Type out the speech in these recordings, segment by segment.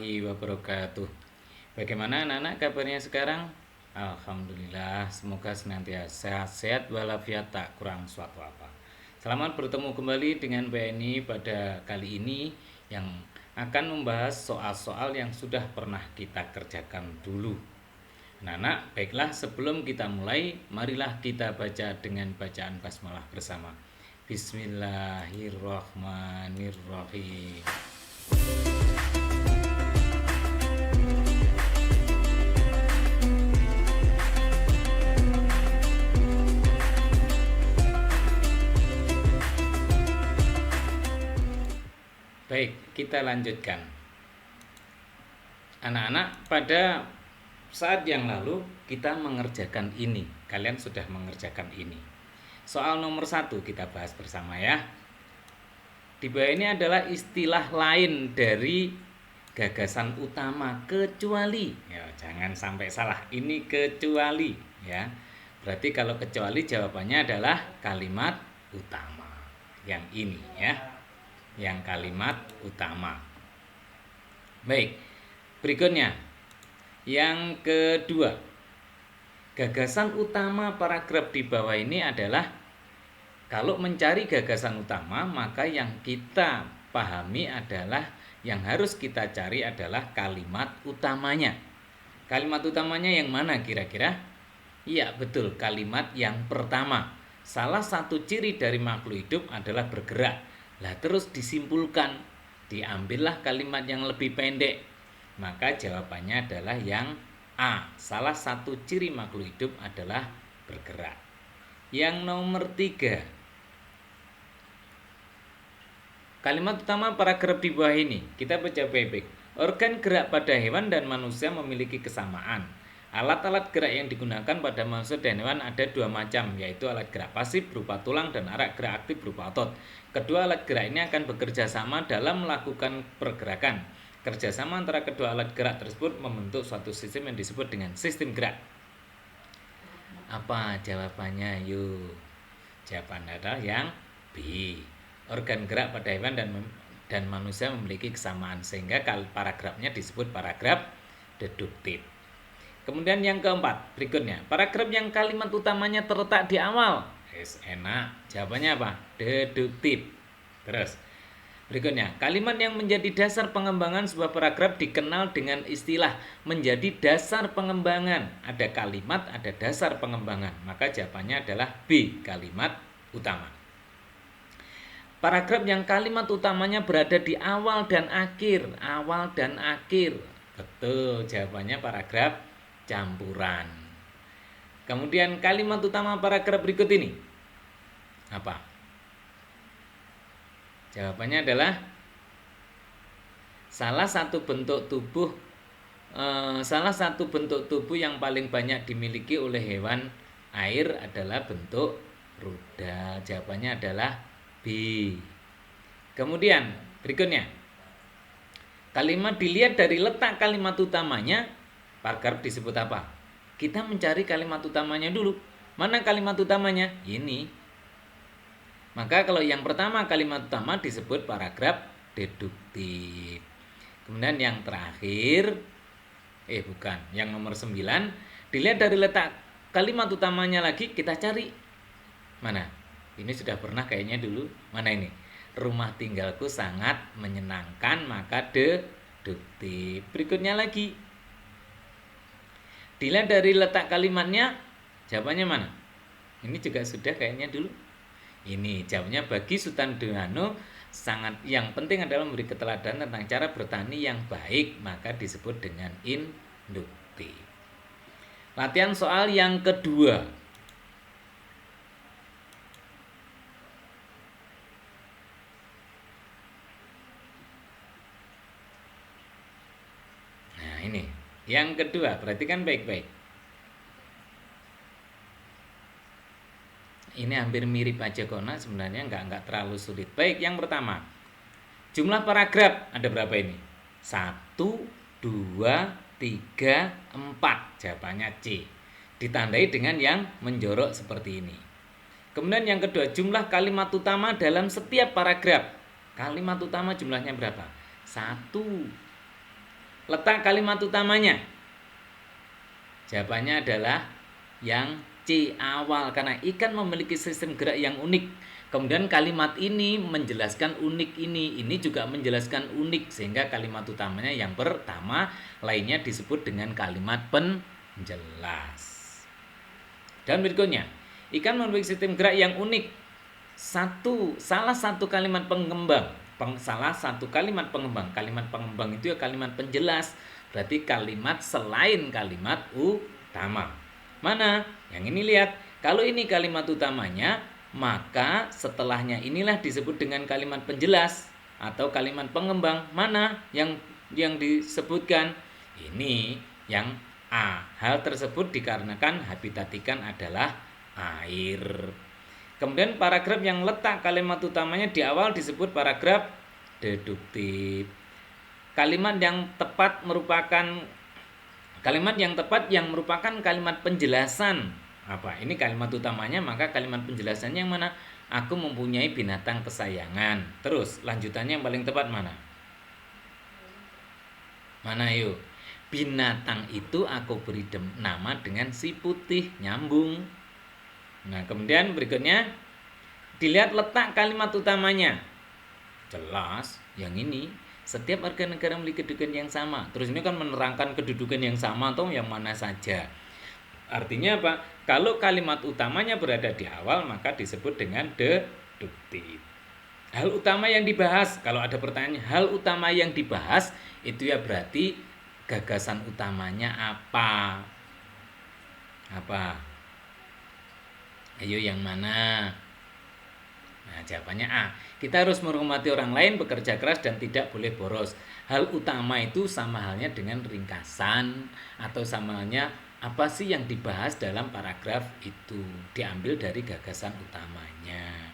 warahmatullahi wabarakatuh. Bagaimana anak-anak kabarnya sekarang? Alhamdulillah, semoga senantiasa sehat walafiat, tak kurang suatu apa. Selamat bertemu kembali dengan Mbak Eni pada kali ini yang akan membahas soal-soal yang sudah pernah kita kerjakan dulu. Anak-anak, baiklah sebelum kita mulai, marilah kita baca dengan bacaan basmalah bersama. Bismillahirrahmanirrahim. Baik, kita lanjutkan. Anak-anak, pada saat yang lalu kita mengerjakan ini. Kalian sudah mengerjakan ini. Soal nomor 1 kita bahas bersama ya. Di bawah ini adalah istilah lain dari gagasan utama kecuali. Ya, jangan sampai salah. Ini kecuali ya. Berarti kalau kecuali jawabannya adalah kalimat utama. Yang ini ya. Yang kalimat utama. Baik. Berikutnya. Yang kedua. Gagasan utama paragraf di bawah ini adalah kalau mencari gagasan utama, maka yang kita pahami adalah yang harus kita cari adalah kalimat utamanya. Kalimat utamanya yang mana kira-kira? Iya, betul, kalimat yang pertama. Salah satu ciri dari makhluk hidup adalah bergerak. Lah terus disimpulkan, diambillah kalimat yang lebih pendek. Maka jawabannya adalah yang A. Salah satu ciri makhluk hidup adalah bergerak. Yang nomor 3. Kalimat utama paragraf di bawah ini, kita baca baik-baik. Organ gerak pada hewan dan manusia memiliki kesamaan. Alat-alat gerak yang digunakan pada manusia dan hewan ada 2 macam, yaitu alat gerak pasif berupa tulang dan alat gerak aktif berupa otot. Kedua alat gerak ini akan bekerja sama dalam melakukan pergerakan. Kerjasama antara kedua alat gerak tersebut membentuk suatu sistem yang disebut dengan sistem gerak. Apa jawabannya? Yuk. Jawabannya adalah yang B. Organ gerak pada hewan dan manusia memiliki kesamaan, sehingga paragrafnya disebut paragraf deduktif. Kemudian yang keempat, berikutnya, paragraf yang kalimat utamanya terletak di awal. Enak, jawabannya apa? Deduktif. Terus, berikutnya, kalimat yang menjadi dasar pengembangan sebuah paragraf dikenal dengan istilah menjadi dasar pengembangan. Ada kalimat, ada dasar pengembangan. Maka jawabannya adalah B, kalimat utama. Paragraf yang kalimat utamanya berada di awal dan akhir. Awal dan akhir. Betul, jawabannya paragraf campuran. Kemudian kalimat utama paragraf berikut ini. Apa? Jawabannya adalah salah satu bentuk tubuh yang paling banyak dimiliki oleh hewan air adalah bentuk rudal. Jawabannya adalah B. Kemudian berikutnya, kalimat dilihat dari letak kalimat utamanya, paragraf disebut apa? Kita mencari kalimat utamanya dulu. Mana kalimat utamanya? Ini. Maka kalau yang pertama kalimat utama disebut paragraf deduktif. Kemudian yang terakhir, yang nomor 9, dilihat dari letak kalimat utamanya lagi, kita cari. Mana? Ini sudah pernah kayaknya dulu. Mana ini? Rumah tinggalku sangat menyenangkan, maka deduktif. Berikutnya lagi. Dilihat dari letak kalimatnya, jawabannya mana? Ini juga sudah kayaknya dulu. Ini jawabnya bagi Sultan Duano sangat yang penting adalah memberi keteladanan tentang cara bertani yang baik, maka disebut dengan induktif. Latihan soal yang kedua. Ini yang kedua, perhatikan baik-baik. Ini hampir mirip aja kok, sebenarnya enggak terlalu sulit. Baik, yang pertama, jumlah paragraf ada berapa ini? 1, 2, 3, 4. Jawabannya C. Ditandai dengan yang menjorok seperti ini. Kemudian yang kedua, jumlah kalimat utama dalam setiap paragraf. Kalimat utama jumlahnya berapa? 1. letak kalimat utamanya? Jawabannya adalah yang C, awal, karena ikan memiliki sistem gerak yang unik. Kemudian kalimat ini menjelaskan unik ini juga menjelaskan unik, sehingga kalimat utamanya yang pertama, lainnya disebut dengan kalimat penjelas. Dan berikutnya, ikan memiliki sistem gerak yang unik. Salah satu kalimat pengembang, kalimat pengembang itu ya kalimat penjelas, berarti kalimat selain kalimat utama. Mana? Yang ini lihat, kalau ini kalimat utamanya, maka setelahnya inilah disebut dengan kalimat penjelas atau kalimat pengembang. Mana yang disebutkan? Ini yang A. Hal tersebut dikarenakan habitat ikan adalah air. Kemudian paragraf yang letak kalimat utamanya di awal disebut paragraf deduktif. Kalimat yang tepat yang merupakan kalimat penjelasan. Apa? Ini kalimat utamanya, maka kalimat penjelasannya yang mana? Aku mempunyai binatang kesayangan. Terus lanjutannya yang paling tepat mana? Mana yuk? Binatang itu aku beri nama dengan si putih, nyambung. Nah, kemudian berikutnya dilihat letak kalimat utamanya. Jelas, yang ini setiap warga negara memiliki kedudukan yang sama. Terus ini kan menerangkan kedudukan yang sama atau yang mana saja. Artinya apa? Kalau kalimat utamanya berada di awal, maka disebut dengan deduktif. Hal utama yang dibahas, kalau ada pertanyaan hal utama yang dibahas, itu ya berarti gagasan utamanya apa? Apa? Ayo yang mana? Nah, jawabannya A. Kita harus menghormati orang lain, bekerja keras, dan tidak boleh boros. Hal utama itu sama halnya dengan ringkasan, atau sama halnya apa sih yang dibahas dalam paragraf itu, diambil dari gagasan utamanya.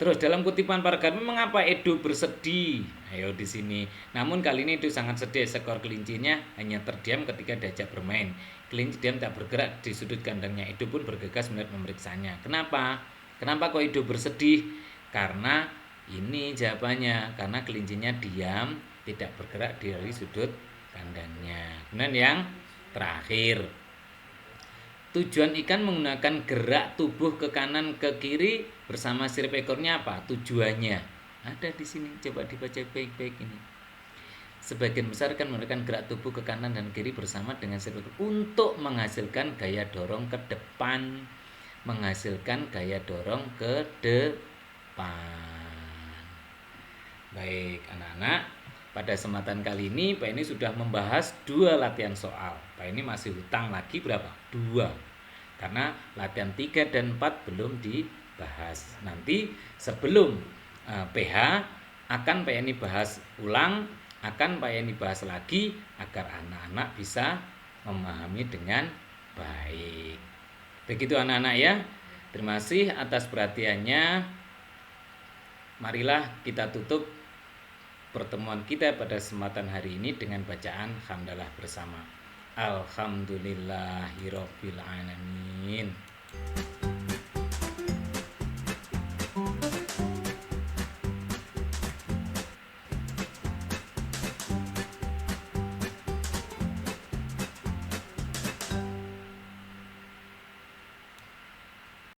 Terus dalam kutipan paragraf, mengapa Edo bersedih? Ayo di sini. Namun kali ini Edo sangat sedih. Seekor kelincinya hanya terdiam ketika diajak bermain. Kelinci diam tak bergerak di sudut kandangnya. Edo pun bergegas melihat memeriksanya. Kenapa? Kenapa kok Edo bersedih? Karena ini jawabannya. Karena kelincinya diam, tidak bergerak dari sudut kandangnya. Kemudian yang terakhir, tujuan ikan menggunakan gerak tubuh ke kanan ke kiri bersama sirip ekornya apa? Tujuannya ada di sini, coba dibaca baik-baik ini. Sebagian besar kan menggunakan gerak tubuh ke kanan dan kiri bersama dengan sirip ekor untuk menghasilkan gaya dorong ke depan. Menghasilkan gaya dorong ke depan. Baik anak-anak, pada kesempatan kali ini Pak ini sudah membahas 2 latihan soal. Pak ini masih hutang lagi berapa? 2. Karena latihan 3 dan 4 belum dibahas. Nanti sebelum PH akan Pak ini bahas ulang, akan Pak ini bahas lagi agar anak-anak bisa memahami dengan baik. Begitu anak-anak ya. Terima kasih atas perhatiannya. Marilah kita tutup pertemuan kita pada kesempatan hari ini dengan bacaan hamdalah bersama. Alhamdulillahirabbil alamin.